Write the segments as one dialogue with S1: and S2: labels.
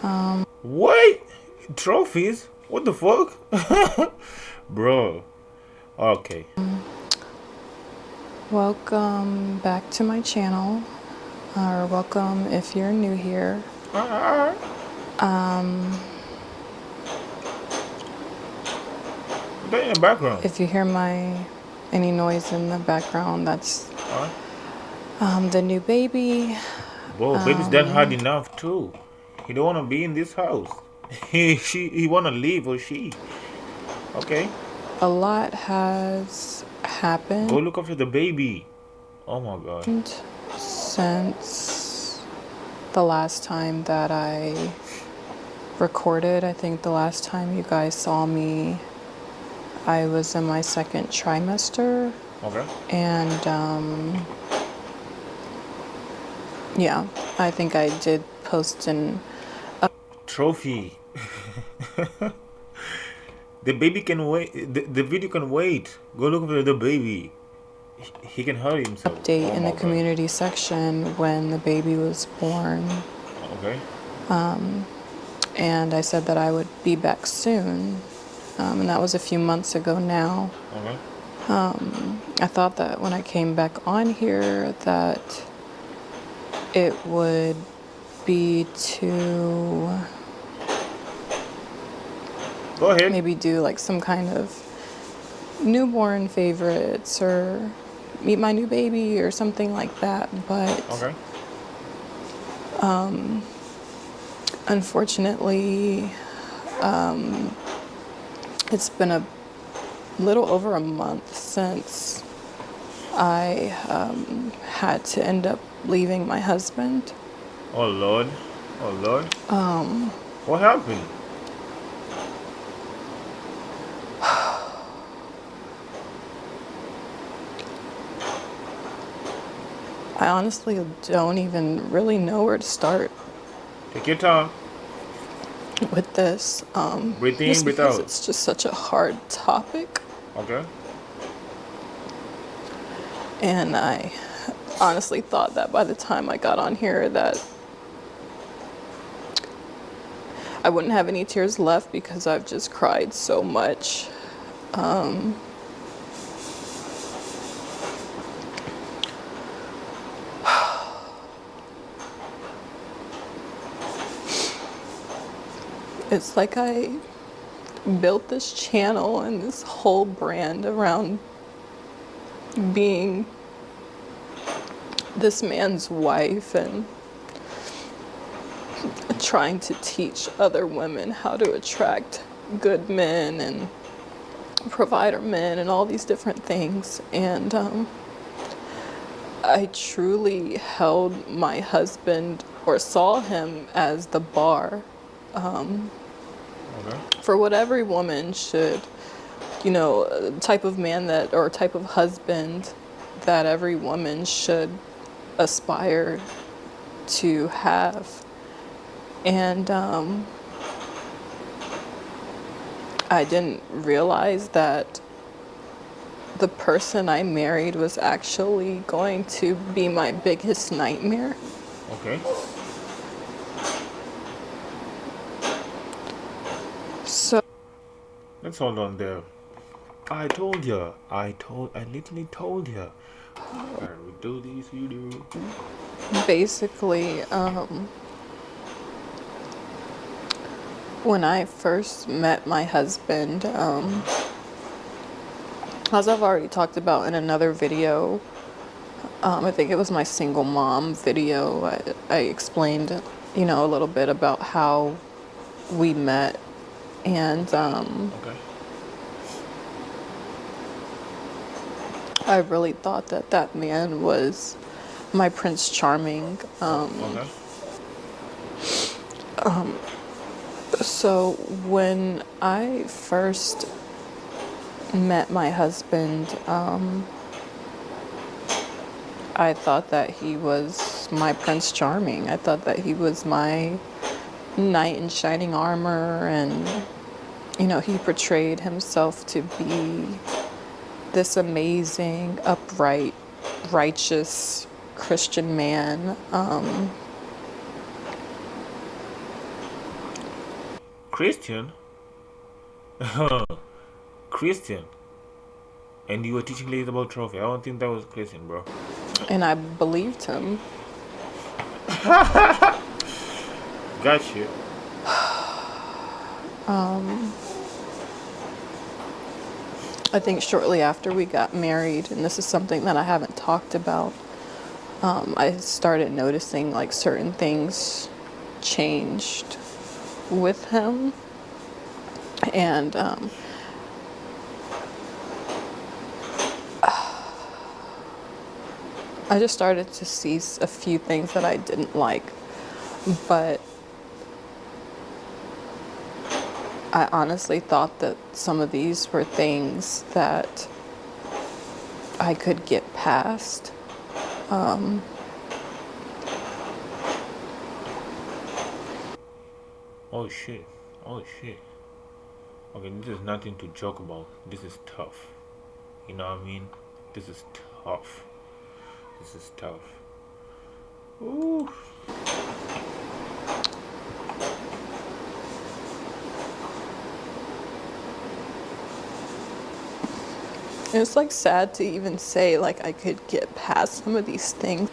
S1: What? Trophies? What the fuck? Bro. Okay.
S2: Welcome back to my channel, or welcome if you're new here.
S1: Alright. That in the background.
S2: If you hear any noise in the background, that's
S1: Alright.
S2: the new baby.
S1: Bro, baby's done hard enough too. He don't wanna be in this house. He wanna leave or she. Okay.
S2: A lot has
S1: Go
S2: happened
S1: look after the baby. Oh my god.
S2: since the last time that I recorded. I think the last time you guys saw me, I was in my second trimester.
S1: Okay.
S2: And yeah, I think I did post an
S1: Trophy. The baby can wait. The video can wait. Go look for the baby. He can hurt himself.
S2: update
S1: Oh
S2: in the
S1: my god.
S2: community section when the baby was born.
S1: Okay.
S2: And I said that I would be back soon. And that was a few months ago now.
S1: Okay.
S2: I thought that when I came back on here that it would be to
S1: Go ahead.
S2: maybe do like some kind of newborn favorites or meet my new baby or something like that. But
S1: Okay.
S2: unfortunately, it's been a little over a month since I had to end up leaving my husband.
S1: Oh Lord. Oh Lord. What happened?
S2: I honestly don't even really know where to start
S1: Take your time.
S2: with this.
S1: Breathe in,
S2: Just
S1: breathe
S2: because
S1: out.
S2: it's just such a hard topic.
S1: Okay.
S2: And I honestly thought that by the time I got on here that I wouldn't have any tears left because I've just cried so much. It's like I built this channel and this whole brand around being this man's wife and trying to teach other women how to attract good men and provider men and all these different things. And I truly held my husband or saw him as the bar
S1: Okay.
S2: for what every woman should, type of man that or type of husband that every woman should aspire to have. And I didn't realize that the person I married was actually going to be my biggest nightmare.
S1: Okay.
S2: So
S1: Let's hold on there. I told ya. I literally told ya. Alright, we do this, you do.
S2: basically, when I first met my husband, as I've already talked about in another video, I think it was my single mom video, I explained, a little bit about how we met. And
S1: Okay.
S2: I really thought that that man was my Prince Charming.
S1: Okay.
S2: So when I first met my husband, I thought that he was my Prince Charming. I thought that he was my knight in shining armor, and he portrayed himself to be this amazing, upright, righteous Christian man.
S1: Christian? Christian. And you were teaching ladies about trophy. I don't think that was Christian, bro.
S2: And I believed him.
S1: Got you.
S2: I think shortly after we got married, and this is something that I haven't talked about, I started noticing like certain things changed with him. And I just started to see a few things that I didn't like. But I honestly thought that some of these were things that I could get past.
S1: Oh shit. Oh shit. Okay, this is nothing to joke about. This is tough. You know what I mean? This is tough. This is tough. Ooh.
S2: It's like sad to even say like I could get past some of these things.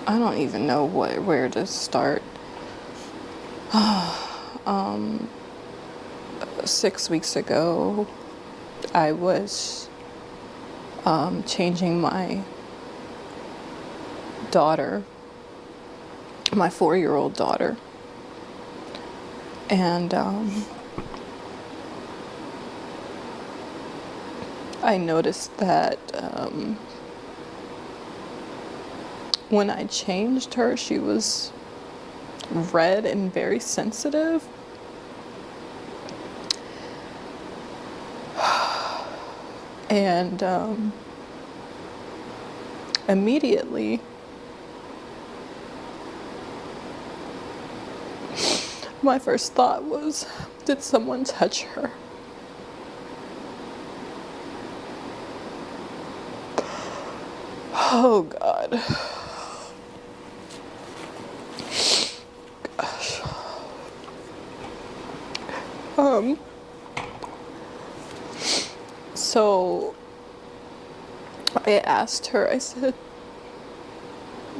S2: I don't even know where to start. 6 weeks ago, I was changing my daughter, my 4-year-old daughter, and I noticed that when I changed her, she was red and very sensitive. And immediately, my first thought was, did someone touch her? Oh God. Gosh. So I asked her, I said,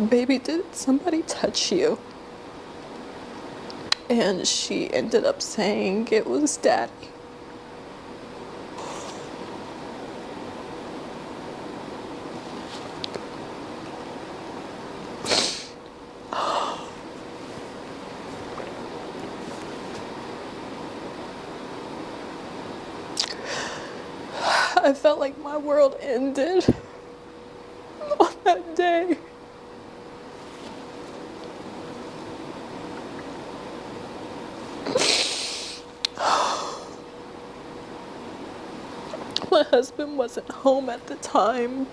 S2: baby, did somebody touch you? And she ended up saying it was daddy. I felt like my world ended on that day. My husband wasn't home at the time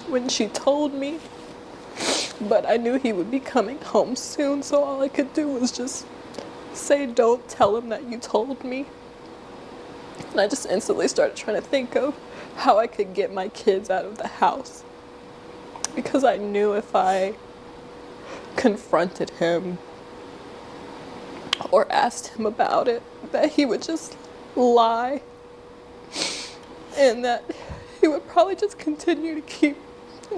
S2: when she told me, but I knew he would be coming home soon, so all I could do was just say, don't tell him that you told me. And I just instantly started trying to think of how I could get my kids out of the house. Because I knew if I confronted him or asked him about it, that he would just lie. And that he would probably just continue to keep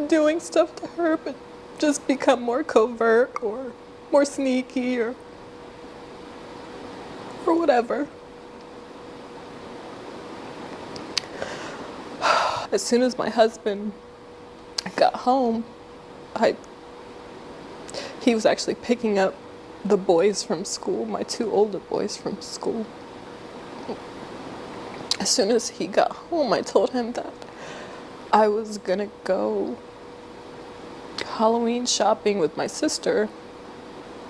S2: doing stuff to her, but just become more covert or more sneaky or whatever. As soon as my husband got home, he was actually picking up the boys from school, my 2 older boys from school. As soon as he got home, I told him that I was gonna go Halloween shopping with my sister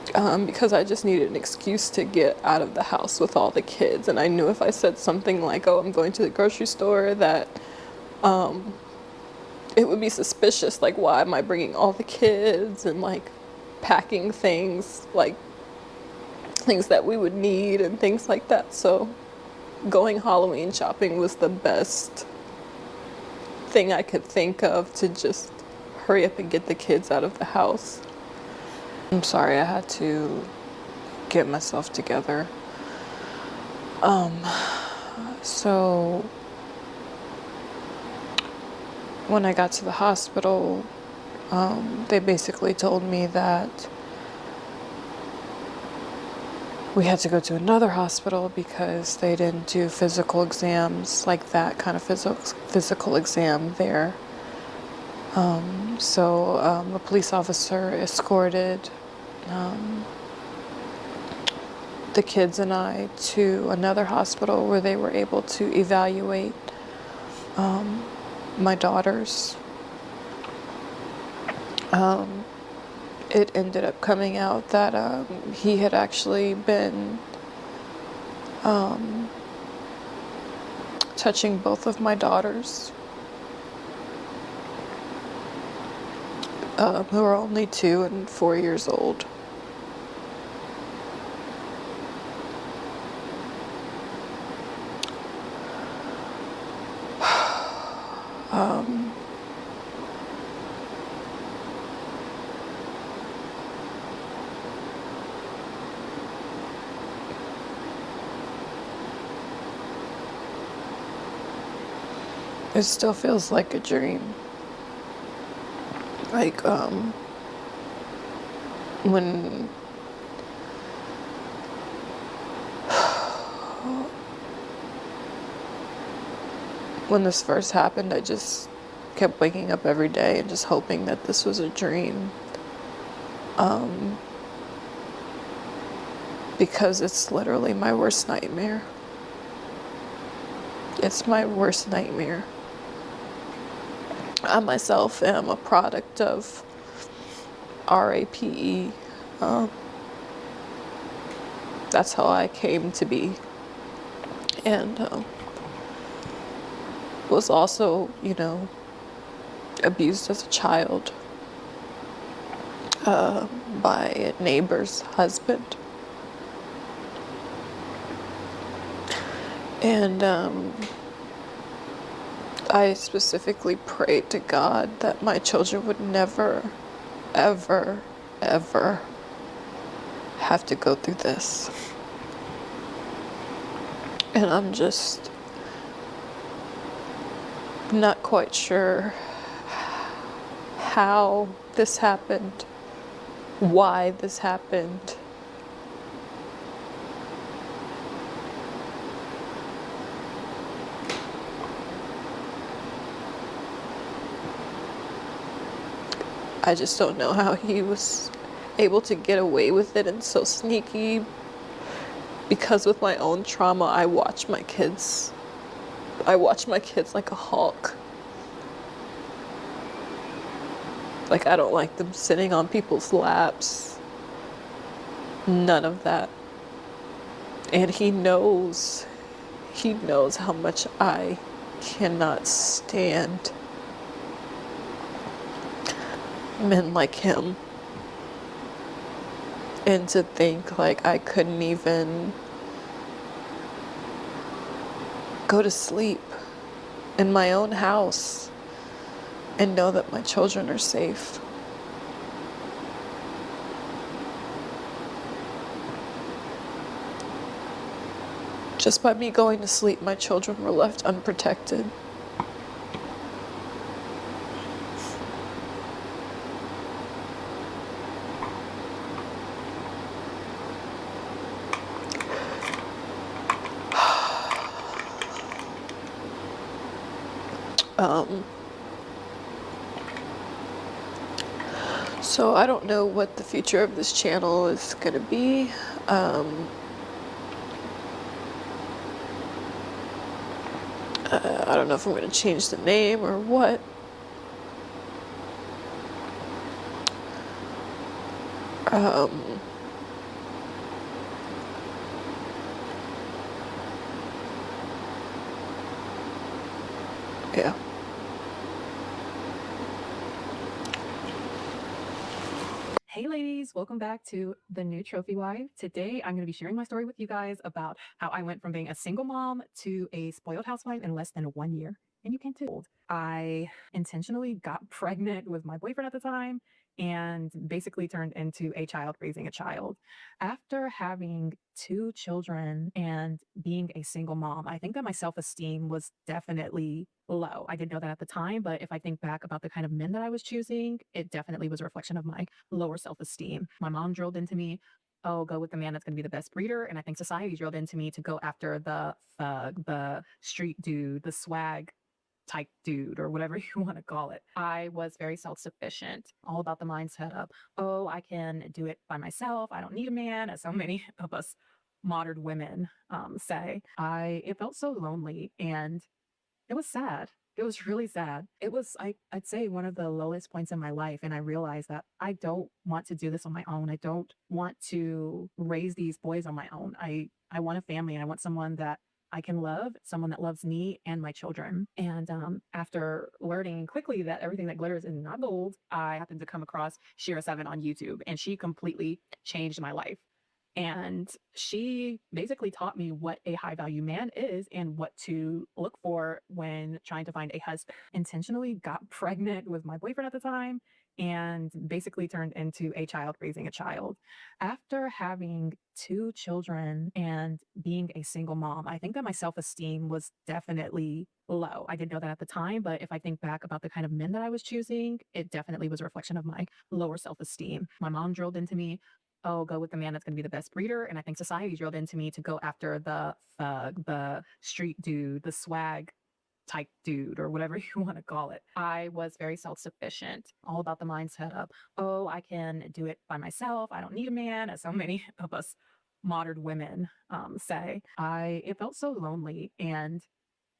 S2: because I just needed an excuse to get out of the house with all the kids. And I knew if I said something like, oh, I'm going to the grocery store, that it would be suspicious. Like, why am I bringing all the kids and like packing things, like things that we would need and things like that. So going Halloween shopping was the best thing I could think of to just hurry up and get the kids out of the house. I'm sorry, I had to get myself together. So when I got to the hospital, they basically told me that we had to go to another hospital because they didn't do physical exams, like that kind of physical exam there. So a police officer escorted the kids and I to another hospital where they were able to evaluate my daughters. It ended up coming out that he had actually been touching both of my daughters, who are only 2 and 4 years old. It still feels like a dream. Like, when this first happened, I just kept waking up every day and just hoping that this was a dream. Because it's literally my worst nightmare. It's my worst nightmare. I myself am a product of RAPE. That's how I came to be. And was also, abused as a child by a neighbor's husband. And I specifically prayed to God that my children would never, ever, ever have to go through this. And I'm just not quite sure how this happened, why this happened. I just don't know how he was able to get away with it and so sneaky, because with my own trauma, I watch my kids like a hawk. Like, I don't like them sitting on people's laps. None of that. And he knows how much I cannot stand men like him. And to think like I couldn't even go to sleep in my own house and know that my children are safe. Just by me going to sleep, my children were left unprotected. So I don't know what the future of this channel is gonna be. I don't know if I'm gonna change the name or what. Yeah.
S3: Hey ladies, welcome back to The New Trophy Wife. Today I'm going to be sharing my story with you guys about how I went from being a single mom to a spoiled housewife in less than 1 year. And you can too. I intentionally got pregnant with my boyfriend at the time, and basically turned into a child raising a child. After having two children and being a single mom, I think that my self esteem was definitely low. I didn't know that at the time, but if I think back about the kind of men that I was choosing, it definitely was a reflection of my lower self esteem. My mom drilled into me, oh, go with the man that's going to be the best breeder. And I think society drilled into me to go after the thug, the street dude, the swag type dude, or whatever you want to call it. I was very self sufficient, all about the mindset of, oh, I can do it by myself. I don't need a man, as so many of us modern women say. It felt so lonely, and it was sad. It was really sad. It was, I'd say, one of the lowest points in my life. And I realized that I don't want to do this on my own. I don't want to raise these boys on my own. I want a family, and I want someone that I can love, someone that loves me and my children. And after learning quickly that everything that glitters is not gold, I happened to come across Shira7 on YouTube, and she completely changed my life. And she basically taught me what a high value man is and what to look for when trying to find a husband. Intentionally got pregnant with my boyfriend at the time, and basically turned into a child raising a child. After having two children and being a single mom, I think that my self esteem was definitely low. I didn't know that at the time, but if I think back about the kind of men that I was choosing, it definitely was a reflection of my lower self esteem. My mom drilled into me, oh, go with the man that's going to be the best breeder. And I think society drilled into me to go after the thug, the street dude, the swag type dude, or whatever you want to call it. I was very self sufficient, all about the mindset of, oh, I can do it by myself. I don't need a man, as so many of us modern women say. It felt so lonely, and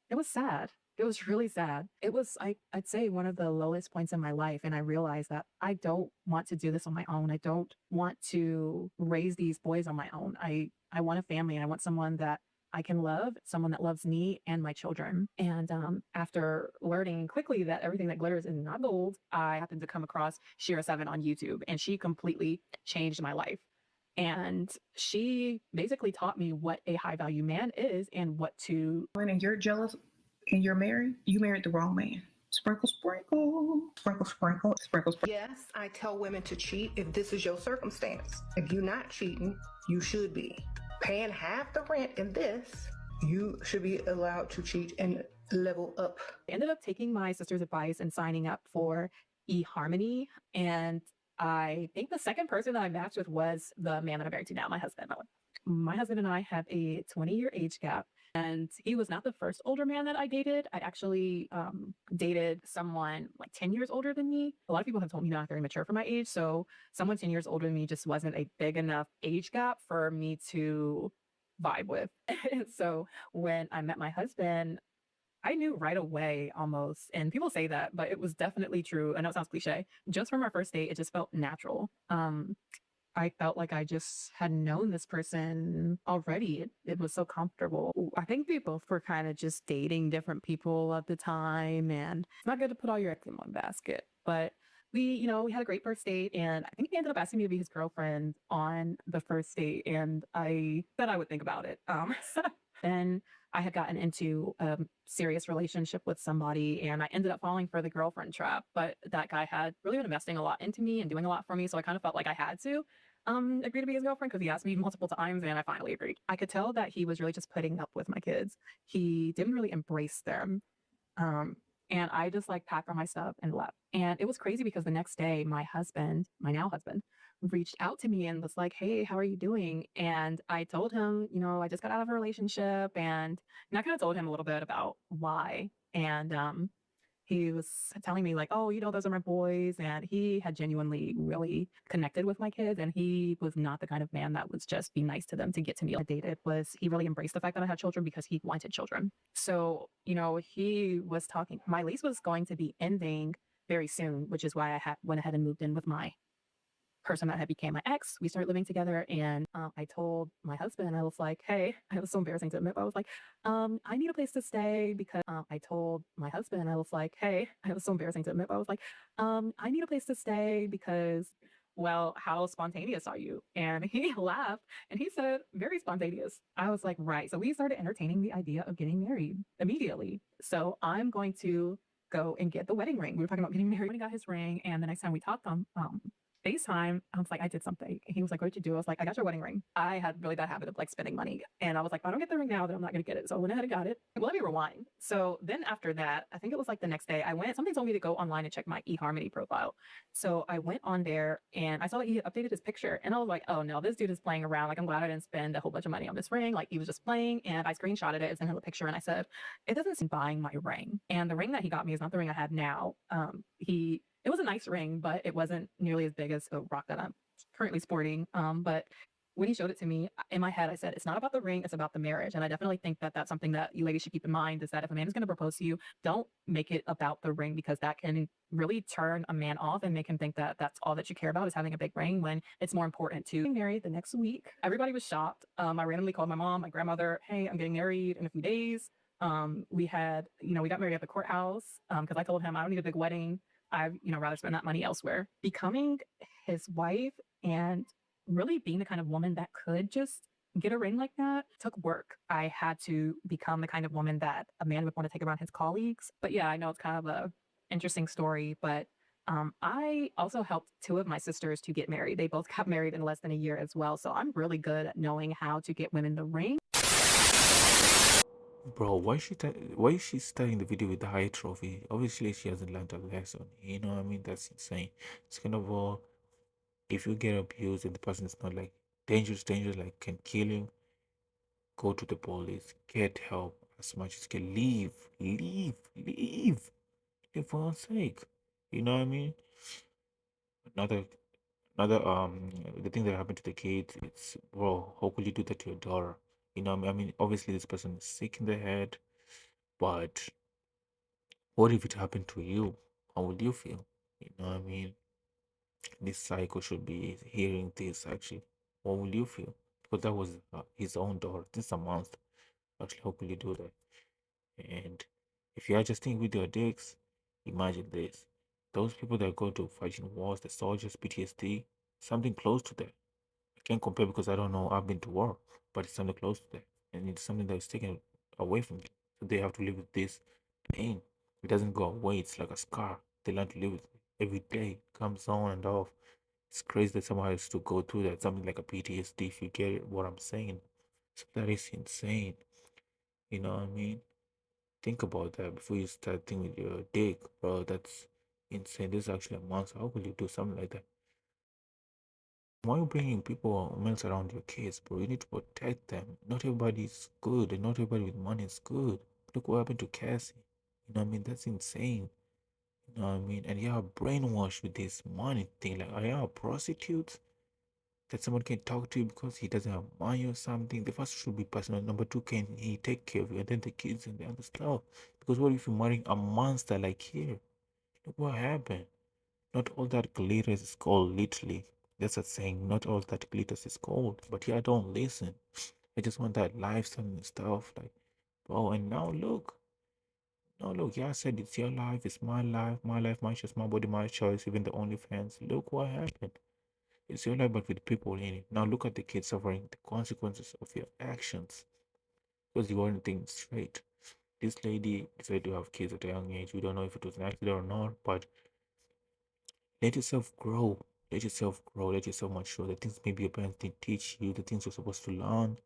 S3: it was sad. It was really sad. It was, I'd say, one of the lowest points in my life. And I realized that I don't want to do this on my own. I don't want to raise these boys on my own. I want a family, and I want someone that I can love, someone that loves me and my children. And after learning quickly that everything that glitters is not gold, I happened to come across Shira7 on YouTube, and she completely changed my life. And she basically taught me what a high value man is and what to.
S4: And you're jealous and you're married, you married the wrong man. Sprinkle, sprinkle, sprinkle, sprinkle, sprinkle, sprinkle.
S5: Yes, I tell women to cheat if this is your circumstance. If you're not cheating, you should be. Paying half the rent in this, you should be allowed to cheat and level up.
S3: I ended up taking my sister's advice and signing up for eHarmony. And I think the second person that I matched with was the man that I'm married to now, my husband. My husband and I have a 20-year age gap, and he was not the first older man that I dated. I actually dated someone like 10 years older than me. A lot of people have told me not very mature for my age, so someone 10 years older than me just wasn't a big enough age gap for me to vibe with. So when I met my husband, I knew right away almost, and people say that, but it was definitely true. I know it sounds cliche. Just from our first date, it just felt natural. I felt like I just had known this person already. It was so comfortable. I think we both were kind of just dating different people at the time, and it's not good to put all your eggs in one basket. But we had a great first date, and I think he ended up asking me to be his girlfriend on the first date, and I said I would think about it. Then I had gotten into a serious relationship with somebody, and I ended up falling for the girlfriend trap. But that guy had really been investing a lot into me and doing a lot for me, so I kind of felt like I had to agree to be his girlfriend, because he asked me multiple times, and I finally agreed. I could tell that he was really just putting up with my kids. He didn't really embrace them. And I just like packed all my stuff and left. And it was crazy because the next day, my husband, my now husband, reached out to me and was like, hey, how are you doing? And I told him, I just got out of a relationship, and I kind of told him a little bit about why. And he was telling me like, oh, those are my boys. And he had genuinely really connected with my kids. And he was not the kind of man that was just be nice to them to get to me. I dated he really embraced the fact that I had children because he wanted children. So, he was talking, my lease was going to be ending very soon, which is why I went ahead and moved in with my person that had became my ex. We started living together, and I told my husband, I was like, hey, it was so embarrassing to admit, but I was like, I need a place to stay because I told my husband, I was like, hey, it was so embarrassing to admit, but I was like, I need a place to stay because, well, how spontaneous are you? And he laughed and he said, very spontaneous. I was like, right. So we started entertaining the idea of getting married immediately. So I'm going to go and get the wedding ring. We were talking about getting married when he got his ring, and the next time we talked on FaceTime, I was like, I did something. He was like, what did you do? I was like, I got your wedding ring. I had really bad habit of like spending money. And I was like, if I don't get the ring now, then I'm not going to get it. So I went ahead and got it. Well, let me rewind. So then after that, I think it was like the next day, something told me to go online and check my eHarmony profile. So I went on there and I saw that he had updated his picture. And I was like, oh no, this dude is playing around. Like, I'm glad I didn't spend a whole bunch of money on this ring. Like, he was just playing. And I screenshotted it and sent him a picture. And I said, it doesn't seem buying my ring. And the ring that he got me is not the ring I have now. It was a nice ring, but it wasn't nearly as big as the rock that I'm currently sporting. But when he showed it to me, in my head, I said, it's not about the ring, it's about the marriage. And I definitely think that that's something that you ladies should keep in mind, is that if a man is going to propose to you, don't make it about the ring, because that can really turn a man off and make him think that that's all that you care about is having a big ring, when it's more important to get married the next week. Everybody was shocked. I randomly called my mom, my grandmother, hey, I'm getting married in a few days. We got married at the courthouse because I told him I don't need a big wedding. I'd rather spend that money elsewhere. Becoming his wife and really being the kind of woman that could just get a ring like that took work. I had to become the kind of woman that a man would want to take around his colleagues. But yeah, I know it's kind of a interesting story, but I also helped two of my sisters to get married. They both got married in less than a year as well. So I'm really good at knowing how to get women the ring.
S1: Bro, why is she starting the video with the high trophy? Obviously, she hasn't learned a lesson. You know what I mean? That's insane. Second of all, if you get abused and the person is not like dangerous, like can kill you, go to the police, get help as much as you can. Leave for one's sake. You know what I mean? Another the thing that happened to the kids, it's, bro, how could you do that to your daughter? You know what I mean? Obviously this person is sick in the head, but what if it happened to you? How would you feel? You know what I mean? This psycho should be hearing this actually. What would you feel? Because that was his own daughter. This is a monster. Actually, how could you do that? And if you are just thinking with your dicks, imagine this. Those people that go to fighting wars, the soldiers, PTSD, something close to that. I can't compare because I don't know, I've been to war, but it's something close to that. And it's something that is taken away from them. So they have to live with this pain. It doesn't go away, it's like a scar. They learn to live with it every day, comes on and off. It's crazy that someone has to go through that, something like a PTSD, if you get what I'm saying. So that is insane. You know what I mean? Think about that before you start thinking with your dick, bro. That's insane. This is actually a monster. How could you do something like that? Why are you bringing people or males around your kids, bro? You need to protect them. Not everybody is good, and not everybody with money is good. Look what happened to Cassie. You know what I mean? That's insane. You know what I mean? And you are brainwashed with this money thing. Like, are you prostitutes? That someone can talk to you because he doesn't have money or something. The first should be personal. Number two, can he take care of you? And then the kids and the other stuff. Because what if you're marrying a monster like here? Look what happened. Not all that glitters is gold, literally. That's a saying. Not all that glitters is gold. But yeah, I don't listen. I just want that lifestyle and stuff. Like, bro, and now look. Now look, yeah, I said it's your life, it's my life, my choice, my body, my choice, even the OnlyFans. Look what happened. It's your life, but with people in it. Now look at the kids suffering the consequences of your actions because you weren't thinking straight. This lady decided to have kids at a young age. We don't know if it was an accident or not, but let yourself grow. Let yourself grow. Let yourself mature. The things maybe your parents didn't teach you, the things you're supposed to learn,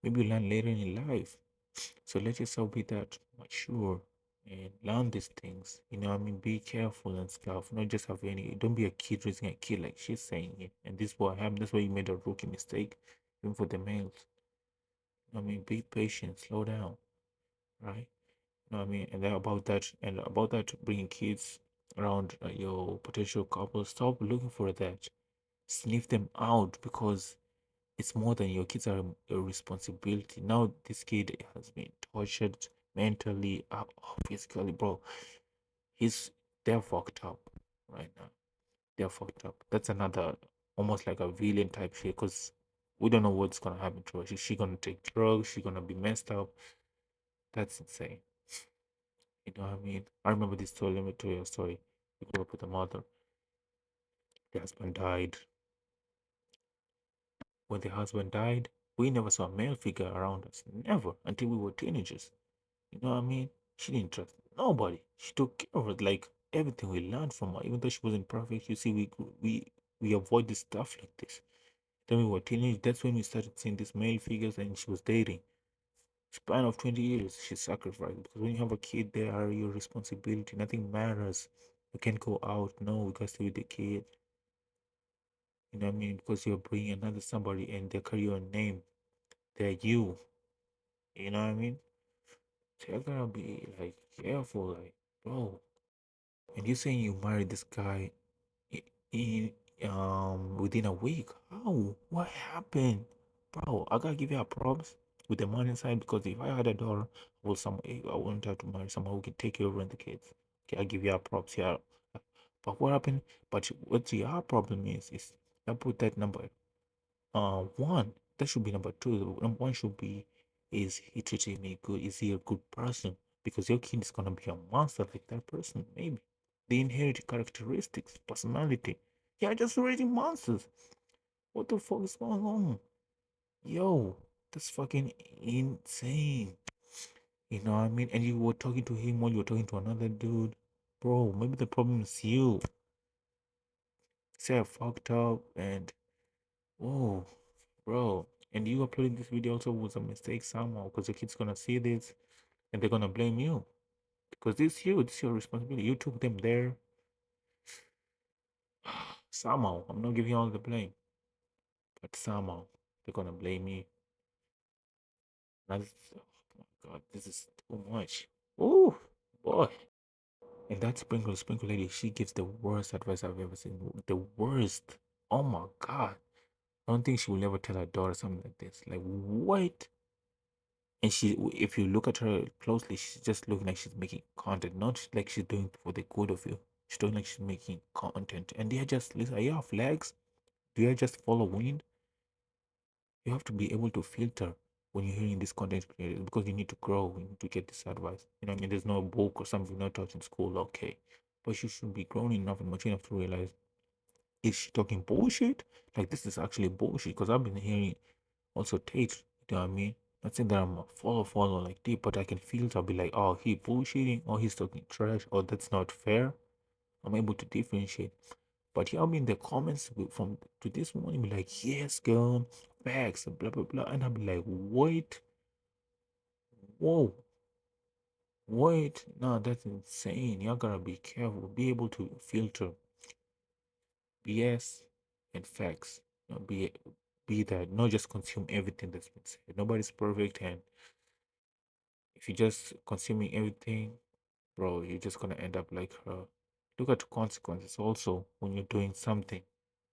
S1: maybe you learn later in life. So let yourself be that mature and learn these things. You know what I mean? Be careful and stuff. Not just have any, don't be a kid raising a kid like she's saying it. And this is what happened. That's why you made a rookie mistake, even for the males. You know what I mean? Be patient, slow down, right? You know what I mean? And then about that, bringing kids around your potential couple, stop looking for that. Sniff them out because it's more than your kids are a responsibility. Now this kid has been tortured mentally, physically, bro. They're fucked up right now. They're fucked up. That's another almost like a villain type shit because we don't know what's gonna happen to her. Is she gonna take drugs? She gonna be messed up? That's insane. You know what I mean? I remember this story. Let me tell you a story. We grew up with a mother. The husband died. When the husband died, we never saw a male figure around us. Never until we were teenagers. You know what I mean? She didn't trust Nobody. She took care of it. Like everything we learned from her, even though she wasn't perfect. You see, we avoided stuff like this. Then we were teenage. That's when we started seeing these male figures, and she was dating. Span of 20 years, she sacrificed because when you have a kid, they are your responsibility. Nothing matters. You can't go out. No, we got to stay with the kid. You know what I mean? Because you're bringing another somebody, and they carry your name. They're you. You know what I mean? So you gotta be like careful, like bro. And you saying you married this guy in within a week? How? What happened, bro? I gotta give you a props with the money side because if I had a daughter, I want her to marry someone who can take care of the kids. Okay, I give you a props here. But what happened? But what your problem is I put that number one. That should be number two. Number one should be, is he treating me good? Is he a good person? Because your kid is gonna be a monster like that person, maybe. They inherit characteristics, personality. Yeah, just raising monsters. What the fuck is going on? Yo, that's fucking insane. You know what I mean? And you were talking to him while you were talking to another dude. Bro, maybe the problem is you. Say I fucked up and whoa, bro. And you uploading this video also was a mistake somehow because the kid's gonna see this and they're gonna blame you. Because this is your responsibility. You took them there. Somehow, I'm not giving you all the blame, but somehow they're gonna blame me. That's, oh my god, this is too much. Oh boy. And that sprinkle lady, she gives the worst advice I've ever seen. The worst. Oh my god. I don't think she will ever tell her daughter something like this. Like what? And she, if you look at her closely, she's just looking like she's making content, not like she's doing it for the good of you. She's doing like she's making content. And they're just, listen, are you have legs? Do you just follow wind? You have to be able to filter when you're hearing this content creators because you need to grow, you need to get this advice. You know what I mean? There's no book or something not taught in school, okay. But you should be grown enough and mature enough to realize, is she talking bullshit? Like this is actually bullshit because I've been hearing also Tate, you know what I mean? Not saying that I'm a follow like deep, but I can filter. I'll be like, oh, he bullshitting, or he's talking trash, or that's not fair. I'm able to differentiate. But y'all be in the comments from to this one, be like, yes, girl, facts, blah blah blah, and I'll be like, wait, whoa, wait, no, that's insane. Y'all gotta be careful, be able to filter BS and facts. You know, be that, not just consume everything that's been said. Nobody's perfect, and if you're just consuming everything, bro, you're just gonna end up like her. Look at the consequences also when you're doing something.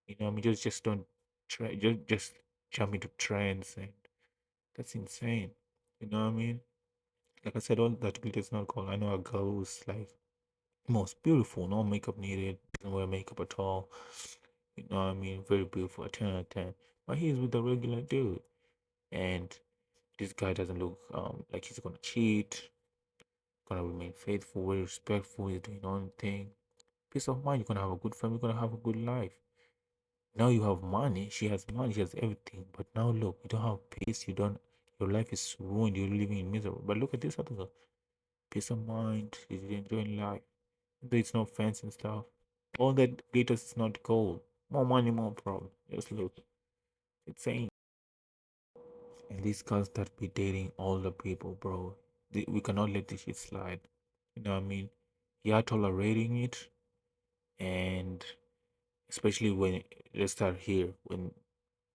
S1: You know, what I mean, just don't try, just jump into trends, and that's insane. You know what I mean? Like I said, all that glitter is not gold. I know a girl who's like most beautiful, no makeup needed, doesn't wear makeup at all. You know what I mean? Very beautiful, a 10 out of 10. But he's with a regular dude, and this guy doesn't look like he's gonna cheat, gonna remain faithful, very respectful, he's doing his own thing. Peace of mind, you're gonna have a good family, you're gonna have a good life. Now you have money, she has money, she has everything. But now look, you don't have peace, you don't, your life is ruined, you're living in misery. But look at this other girl. Peace of mind, she's enjoying life. Though it's not fancy and stuff. All that glitters is not gold. More money, more problem. Just look. It's insane. And these girls that be dating older people, bro. We cannot let this shit slide. You know what I mean? Yeah, tolerating it, and especially when, let's start here, when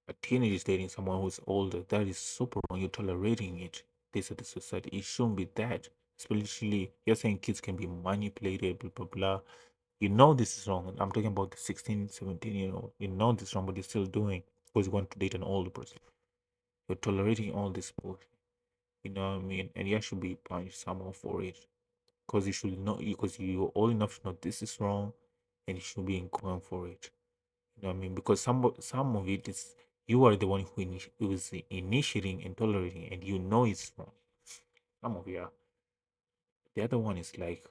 S1: a teenager is dating someone who's older, that is super wrong. You're tolerating it. This is the society. It shouldn't be that. Especially, you're saying kids can be manipulated, blah, blah, blah. You know this is wrong. I'm talking about the 16, 17-year-old. You know this is wrong, but you're still doing because you want to date an older person. You're tolerating all this bullshit. You know what I mean? And you should be punished somehow for it. Because you should know, because you're old enough to know this is wrong, and you should be going for it. You know what I mean? Because some of it is, you are the one who is initiating and tolerating, and you know it's wrong. Some of you are. The other one is like,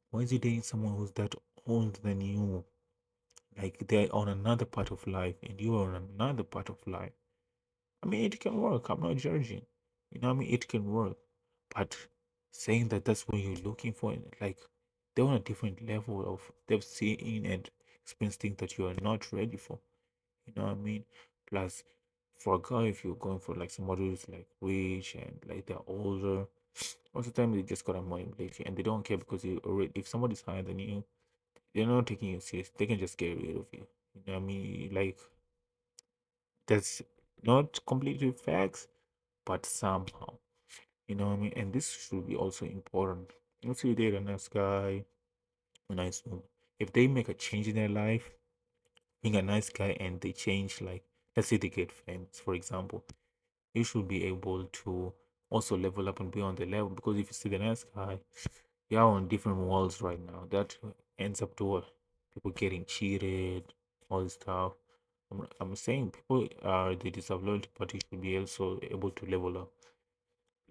S1: why is you dating someone who's that older than you? Like they're on another part of life, and you are on another part of life. I mean, it can work. I'm not judging. You know what I mean? It can work. But saying that that's what you're looking for. And like they're on a different level of they've seen and experienced things that you are not ready for. You know what I mean? Plus, for a guy, if you're going for like somebody who's like rich and like they're older, most of the time they just got a manipulate you and they don't care because you already if somebody's higher than you, they're not taking you serious. They can just get rid of you. You know what I mean? Like that's not completely facts, but somehow. You know what I mean? And this should be also important. Let's say you date a nice guy, a nice woman. If they make a change in their life, being a nice guy and they change, like, let's say they get famous, for example, you should be able to also level up and be on the level because if you see the nice guy, you're on different worlds right now. That ends up to what? People getting cheated, all this stuff. I'm saying people are they deserve loyalty, but you should be also able to level up.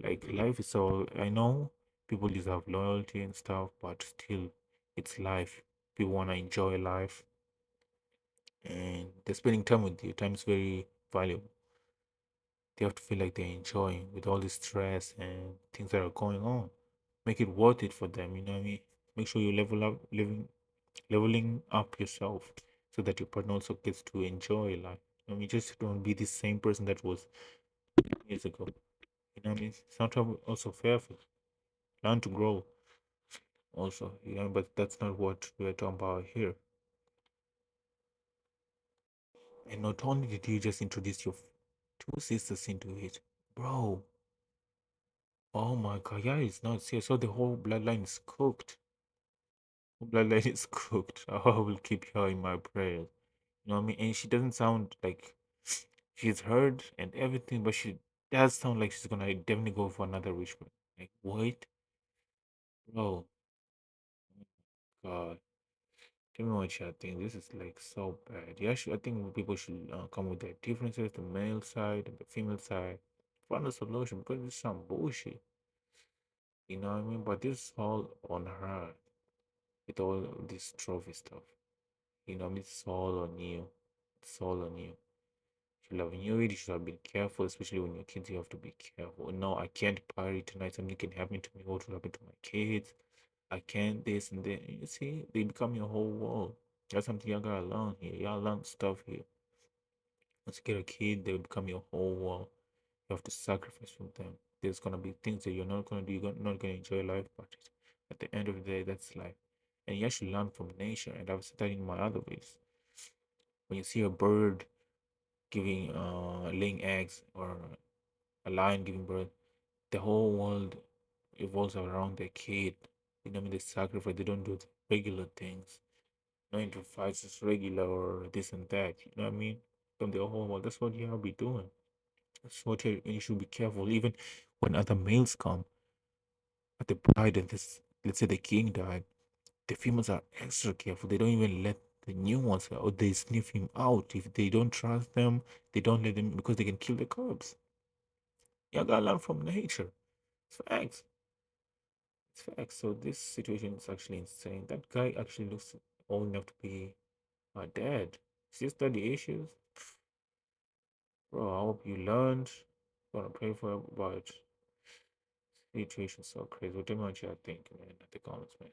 S1: Like life is all I know people deserve loyalty and stuff, but still it's life. People wanna enjoy life and they're spending time with you. Time is very valuable. They have to feel like they're enjoying with all this stress and things that are going on. Make it worth it for them, you know what I mean? Make sure you leveling up yourself so that your partner also gets to enjoy life. I mean, just don't be the same person that was years ago. You know what I mean? It's not also fair for learn to grow also, you know, but that's not what we're talking about here. And not only did you just introduce your two sisters into it, bro. Oh my god, yeah, it's not serious. So the whole bloodline is cooked. Bloodline is cooked. I will keep her in my prayers. You know what I mean? And she doesn't sound like she's heard and everything, but she does sound like she's gonna definitely go for another rich man. Like what? Bro, God. Tell me what you think. This is like so bad. Yeah, I think people should come with their differences, the male side and the female side, find a solution because it's some bullshit. You know what I mean? But this is all on her with all this trophy stuff. You know, it's all on you. It's all on you. You love you really should have been careful, especially when you're kids. You have to be careful. No, I can't party tonight. Something can happen to me. What will happen to my kids? I can't this and that. You see, they become your whole world. That's something you gotta learn here. You gotta learn stuff here. Once you get a kid, they become your whole world. You have to sacrifice from them. There's gonna be things that you're not gonna do. You're not gonna enjoy life, but at the end of the day, that's life. And you actually learn from nature. And I've said that in my other ways. When you see a bird giving, laying eggs, or a lion giving birth, the whole world revolves around their kid. You know, what I mean, they sacrifice. They don't do the regular things. 9 to 5 is regular or this and that. You know what I mean? From the whole world. That's what you have to be doing. That's what you should be careful. Even when other males come at the bride and this, let's say the king died, the females are extra careful. They don't even let the new ones out, or they sniff him out. If they don't trust them, they don't let them because they can kill the cubs. You gotta learn from nature. It's facts. It's facts. So this situation is actually insane. That guy actually looks old enough to be my dad. See study issues? Bro, I hope you learned. Gonna pray for you, but situation so crazy. What do you think, man, at the comments, man?